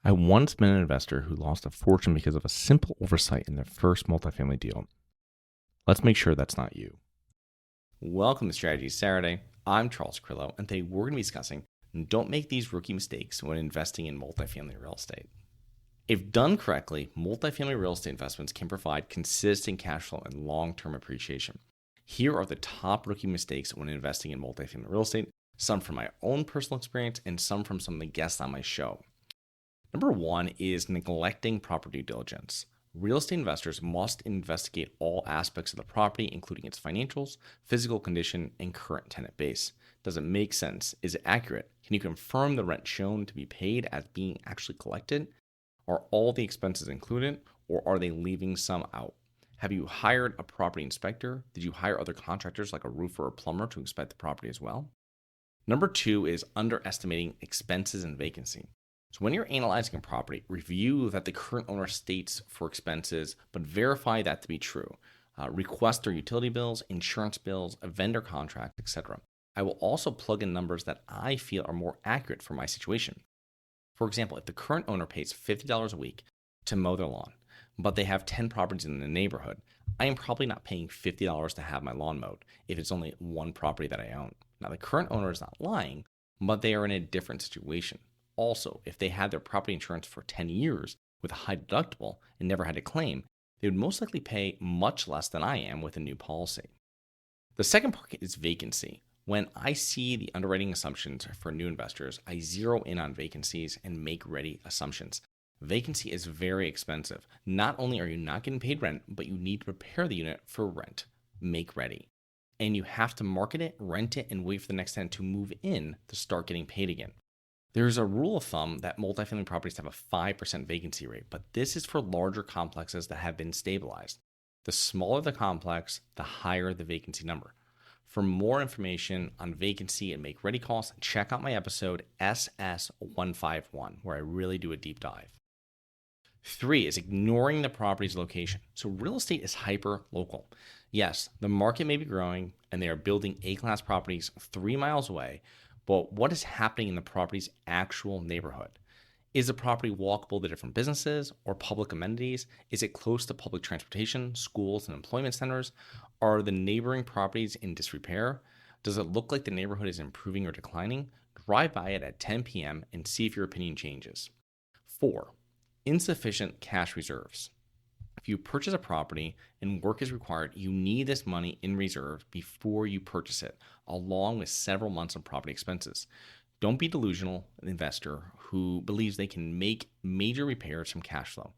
I once met an investor who lost a fortune because of a simple oversight in their first multifamily deal. Let's make sure that's not you. Welcome to Strategy Saturday. I'm Charles Carillo, and today we're going to be discussing don't make these rookie mistakes when investing in multifamily real estate. If done correctly, multifamily real estate investments can provide consistent cash flow and long-term appreciation. Here are the top rookie mistakes when investing in multifamily real estate, some from my own personal experience and some from some of the guests on my show. Number one is neglecting property due diligence. Real estate investors must investigate all aspects of the property, including its financials, physical condition, and current tenant base. Does it make sense? Is it accurate? Can you confirm the rent shown to be paid as being actually collected? Are all the expenses included, or are they leaving some out? Have you hired a property inspector? Did you hire other contractors like a roofer or plumber to inspect the property as well? Number two is underestimating expenses and vacancy. So when you're analyzing a property, review that the current owner states for expenses, but verify that to be true. Request their utility bills, insurance bills, a vendor contract, etc. I will also plug in numbers that I feel are more accurate for my situation. For example, if the current owner pays $50 a week to mow their lawn, but they have 10 properties in the neighborhood, I am probably not paying $50 to have my lawn mowed if it's only one property that I own. Now, the current owner is not lying, but they are in a different situation. Also, if they had their property insurance for 10 years with a high deductible and never had a claim, they would most likely pay much less than I am with a new policy. The second part is vacancy. When I see the underwriting assumptions for new investors, I zero in on vacancies and make ready assumptions. Vacancy is very expensive. Not only are you not getting paid rent, but you need to prepare the unit for rent. Make ready. And you have to market it, rent it, and wait for the next tenant to move in to start getting paid again. There's a rule of thumb that multifamily properties have a 5% vacancy rate, but this is for larger complexes that have been stabilized. The smaller the complex, the higher the vacancy number. For more information on vacancy and make ready costs, check out my episode SS181, where I really do a deep dive. 3 is ignoring the property's location. So real estate is hyper local. Yes, the market may be growing and they are building A-class properties 3 miles away, but what is happening in the property's actual neighborhood? Is the property walkable to different businesses or public amenities? Is it close to public transportation, schools, and employment centers? Are the neighboring properties in disrepair? Does it look like the neighborhood is improving or declining? Drive by it at 10 p.m. and see if your opinion changes. 4, insufficient cash reserves. If you purchase a property and work is required, you need this money in reserve before you purchase it, along with several months of property expenses. Don't be delusional investor who believes they can make major repairs from cash flow.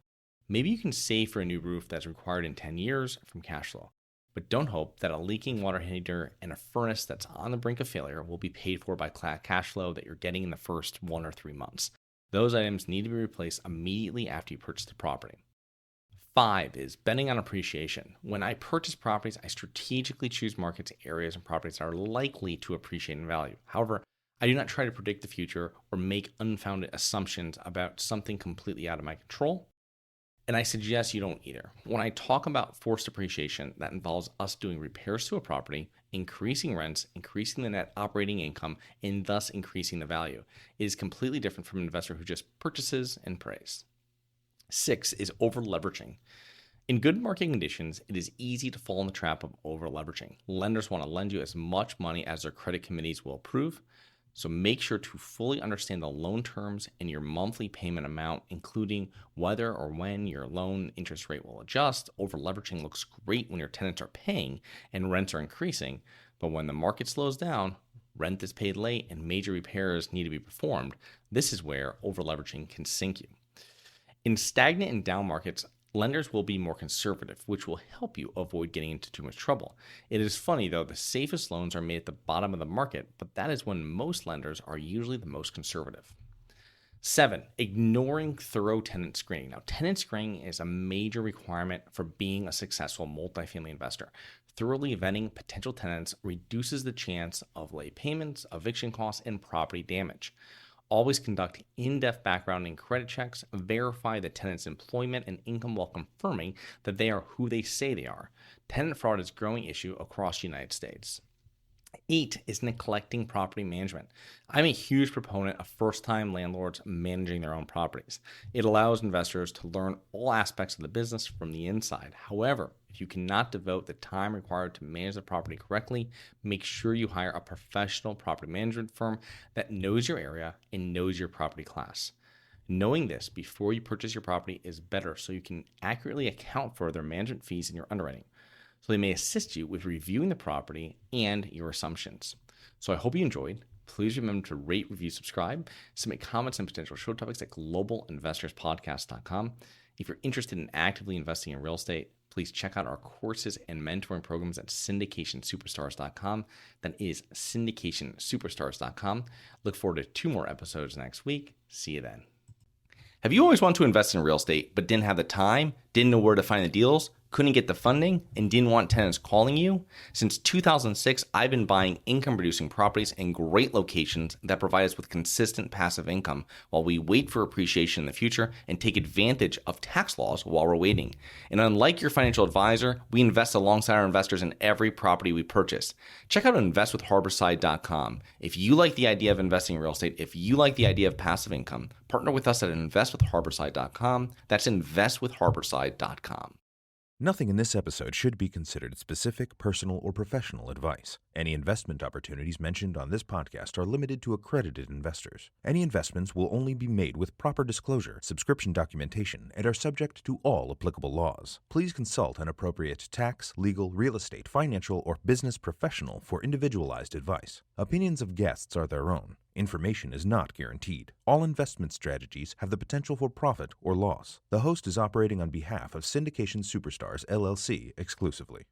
Maybe you can save for a new roof that's required in 10 years from cash flow, but don't hope that a leaking water heater and a furnace that's on the brink of failure will be paid for by cash flow that you're getting in the first 1 or 3 months. Those items need to be replaced immediately after you purchase the property. 5 is betting on appreciation. When I purchase properties, I strategically choose markets, areas, and properties that are likely to appreciate in value. However, I do not try to predict the future or make unfounded assumptions about something completely out of my control, and I suggest you don't either. When I talk about forced appreciation, that involves us doing repairs to a property, increasing rents, increasing the net operating income, and thus increasing the value. It is completely different from an investor who just purchases and prays. 6 is over-leveraging. In good market conditions, it is easy to fall in the trap of over-leveraging. Lenders want to lend you as much money as their credit committees will approve, so make sure to fully understand the loan terms and your monthly payment amount, including whether or when your loan interest rate will adjust. Over-leveraging looks great when your tenants are paying and rents are increasing, but when the market slows down, rent is paid late, and major repairs need to be performed, this is where over-leveraging can sink you. In stagnant and down markets, lenders will be more conservative, which will help you avoid getting into too much trouble. It is funny, though, the safest loans are made at the bottom of the market, but that is when most lenders are usually the most conservative. 7, ignoring thorough tenant screening. Now, tenant screening is a major requirement for being a successful multifamily investor. Thoroughly vetting potential tenants reduces the chance of late payments, eviction costs, and property damage. Always conduct in-depth background and credit checks. Verify the tenant's employment and income while confirming that they are who they say they are. Tenant fraud is a growing issue across the United States. 8 is neglecting property management. I'm a huge proponent of first-time landlords managing their own properties. It allows investors to learn all aspects of the business from the inside. However, if you cannot devote the time required to manage the property correctly, make sure you hire a professional property management firm that knows your area and knows your property class. Knowing this before you purchase your property is better so you can accurately account for their management fees in your underwriting. So they may assist you with reviewing the property and your assumptions. So I hope you enjoyed. Please remember to rate, review, subscribe, submit comments and potential show topics at globalinvestorspodcast.com. If you're interested in actively investing in real estate, please check out our courses and mentoring programs at syndicationsuperstars.com. That is syndicationsuperstars.com. Look forward to 2 more episodes next week. See you then. Have you always wanted to invest in real estate but didn't have the time, didn't know where to find the deals, couldn't get the funding, and didn't want tenants calling you? Since 2006, I've been buying income-producing properties in great locations that provide us with consistent passive income while we wait for appreciation in the future and take advantage of tax laws while we're waiting. And unlike your financial advisor, we invest alongside our investors in every property we purchase. Check out investwithharborside.com. If you like the idea of investing in real estate, if you like the idea of passive income, partner with us at investwithharborside.com. That's investwithharborside.com. Nothing in this episode should be considered specific, personal, or professional advice. Any investment opportunities mentioned on this podcast are limited to accredited investors. Any investments will only be made with proper disclosure, subscription documentation, and are subject to all applicable laws. Please consult an appropriate tax, legal, real estate, financial, or business professional for individualized advice. Opinions of guests are their own. Information is not guaranteed. All investment strategies have the potential for profit or loss. The host is operating on behalf of Syndication Superstars, LLC exclusively.